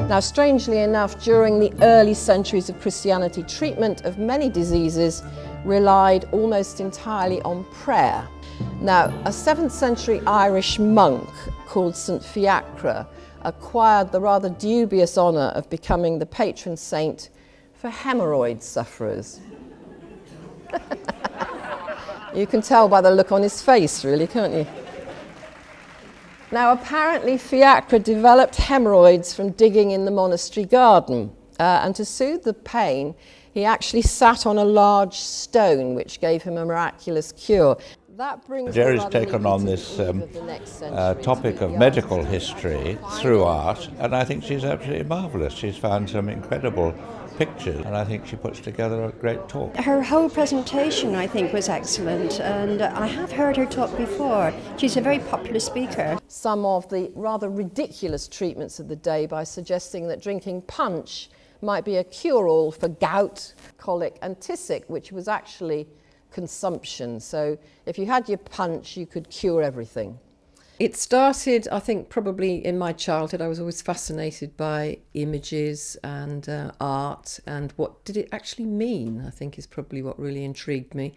Now, strangely enough, during the early centuries of Christianity, treatment of many diseases relied almost entirely on prayer. Now, a 7th century Irish monk called St. Fiacre acquired the rather dubious honour of becoming the patron saint for hemorrhoid sufferers. You can tell by the look on his face, really, can't you? Now, apparently Fiacre developed hemorrhoids from digging in the monastery garden, and to soothe the pain, he actually sat on a large stone, which gave him a miraculous cure. That brings Geri's taken on this topic of medical history through art, and I think she's absolutely marvellous. She's found some incredible pictures, and I think she puts together a great talk. Her whole presentation, I think, was excellent, and I have heard her talk before. She's a very popular speaker. Some of the rather ridiculous treatments of the day by suggesting that drinking punch might be a cure-all for gout, colic and tisic, which was actually consumption. So if you had your punch, you could cure everything. It started, I think, probably in my childhood. I was always fascinated by images and art, and what did it actually mean, I think, is probably what really intrigued me.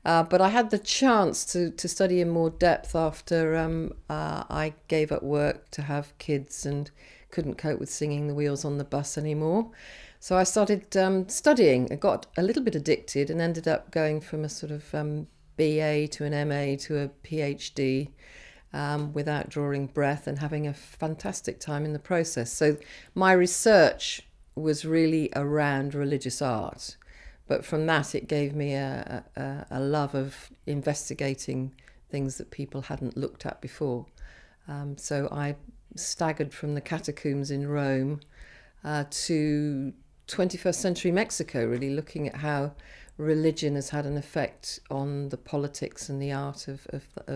But I had the chance to study in more depth after I gave up work to have kids and couldn't cope with singing the wheels on the bus anymore. So I started studying. I got a little bit addicted and ended up going from a sort of BA to an MA to a PhD without drawing breath, and having a fantastic time in the process. So my research was really around religious art. But from that, it gave me a love of investigating things that people hadn't looked at before. So I staggered from the catacombs in Rome to 21st century Mexico, really looking at how religion has had an effect on the politics and the art of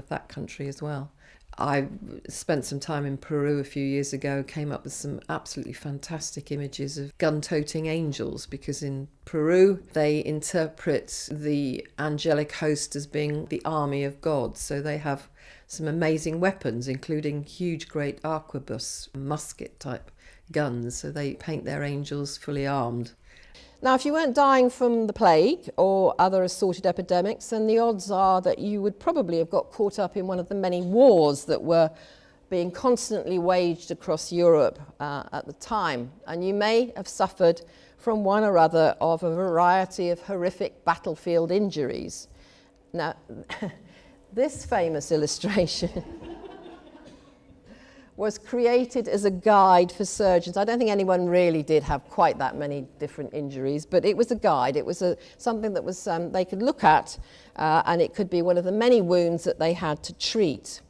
that country as well. I spent some time in Peru a few years ago, came up with some absolutely fantastic images of gun-toting angels, because in Peru they interpret the angelic host as being the army of God. So they have some amazing weapons, including huge, great arquebus, musket-type guns. So they paint their angels fully armed. Now, if you weren't dying from the plague or other assorted epidemics, then the odds are that you would probably have got caught up in one of the many wars that were being constantly waged across Europe at the time. And you may have suffered from one or other of a variety of horrific battlefield injuries. Now, this famous illustration was created as a guide for surgeons. I don't think anyone really did have quite that many different injuries, but it was a guide. It was something that was they could look at, and it could be one of the many wounds that they had to treat.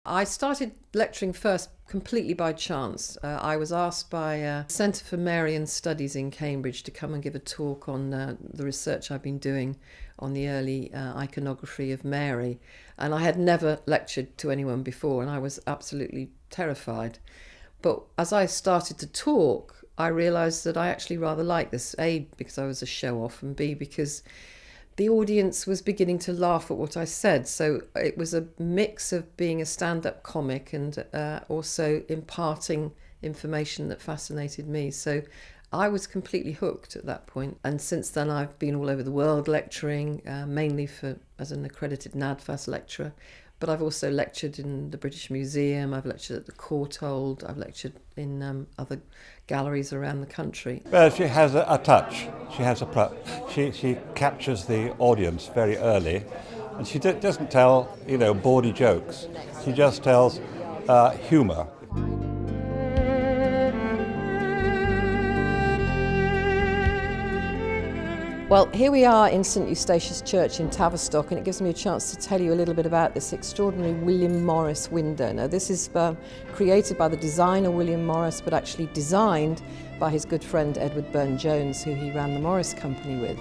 I started lecturing first completely by chance. I was asked by Centre for Marian Studies in Cambridge to come and give a talk on the research I've been doing on the early iconography of Mary. And I had never lectured to anyone before, and I was absolutely terrified. But as I started to talk, I realised that I actually rather liked this, A, because I was a show-off, and B, because the audience was beginning to laugh at what I said. So it was a mix of being a stand-up comic and also imparting information that fascinated me. So I was completely hooked at that point. And since then, I've been all over the world lecturing, mainly as an accredited NADFAS lecturer. But I've also lectured in the British Museum, I've lectured at the Courtauld, I've lectured in other galleries around the country. Well, she has a touch. She has she captures the audience very early, and she doesn't tell, bawdy jokes. She just tells humour. Well, here we are in St Eustatius Church in Tavistock, and it gives me a chance to tell you a little bit about this extraordinary William Morris window. Now, this is created by the designer William Morris, but actually designed by his good friend Edward Burne-Jones, who he ran the Morris Company with.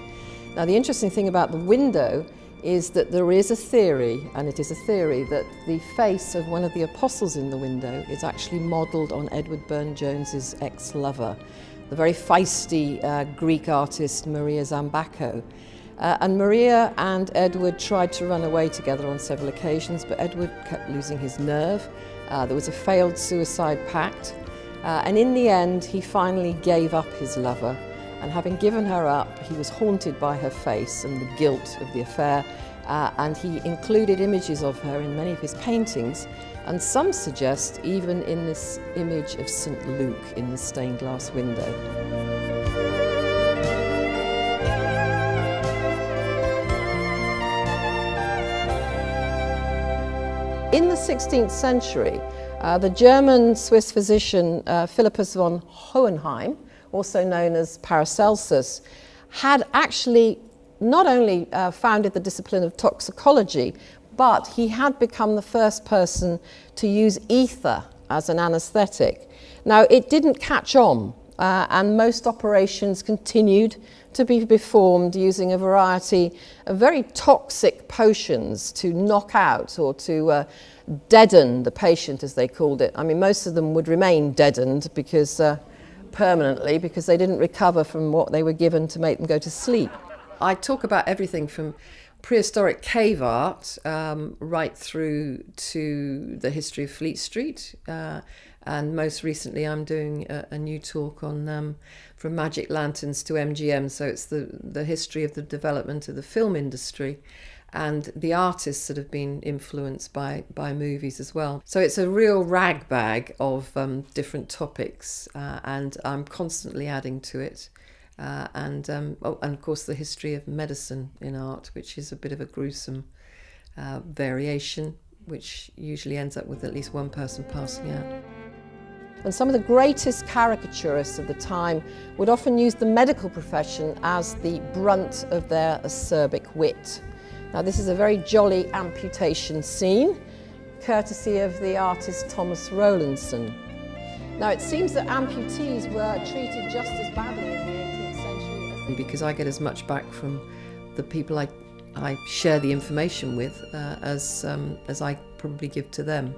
Now, the interesting thing about the window is that there is a theory, and it is a theory, that the face of one of the apostles in the window is actually modelled on Edward Burne-Jones's ex-lover, the very feisty Greek artist Maria Zambacco. And Maria and Edward tried to run away together on several occasions, but Edward kept losing his nerve. There was a failed suicide pact, And in the end, he finally gave up his lover. And having given her up, he was haunted by her face and the guilt of the affair. And he included images of her in many of his paintings. And some suggest even in this image of St. Luke in the stained glass window. In the 16th century, the German-Swiss physician Philippus von Hohenheim, also known as Paracelsus, had actually not only founded the discipline of toxicology, but he had become the first person to use ether as an anaesthetic. Now, it didn't catch on, and most operations continued to be performed using a variety of very toxic potions to knock out or to deaden the patient, as they called it. I mean, most of them would remain deadened because permanently, because they didn't recover from what they were given to make them go to sleep. I talk about everything from prehistoric cave art right through to the history of Fleet Street, and most recently I'm doing a new talk on from magic lanterns to MGM, so it's the history of the development of the film industry and the artists that have been influenced by movies as well. So it's a real ragbag of different topics, and I'm constantly adding to it. And of course the history of medicine in art, which is a bit of a gruesome variation, which usually ends up with at least one person passing out. And some of the greatest caricaturists of the time would often use the medical profession as the brunt of their acerbic wit. Now, this is a very jolly amputation scene, courtesy of the artist Thomas Rowlandson. Now, it seems that amputees were treated just as badly in the 18th century because I get as much back from the people I share the information with as I probably give to them.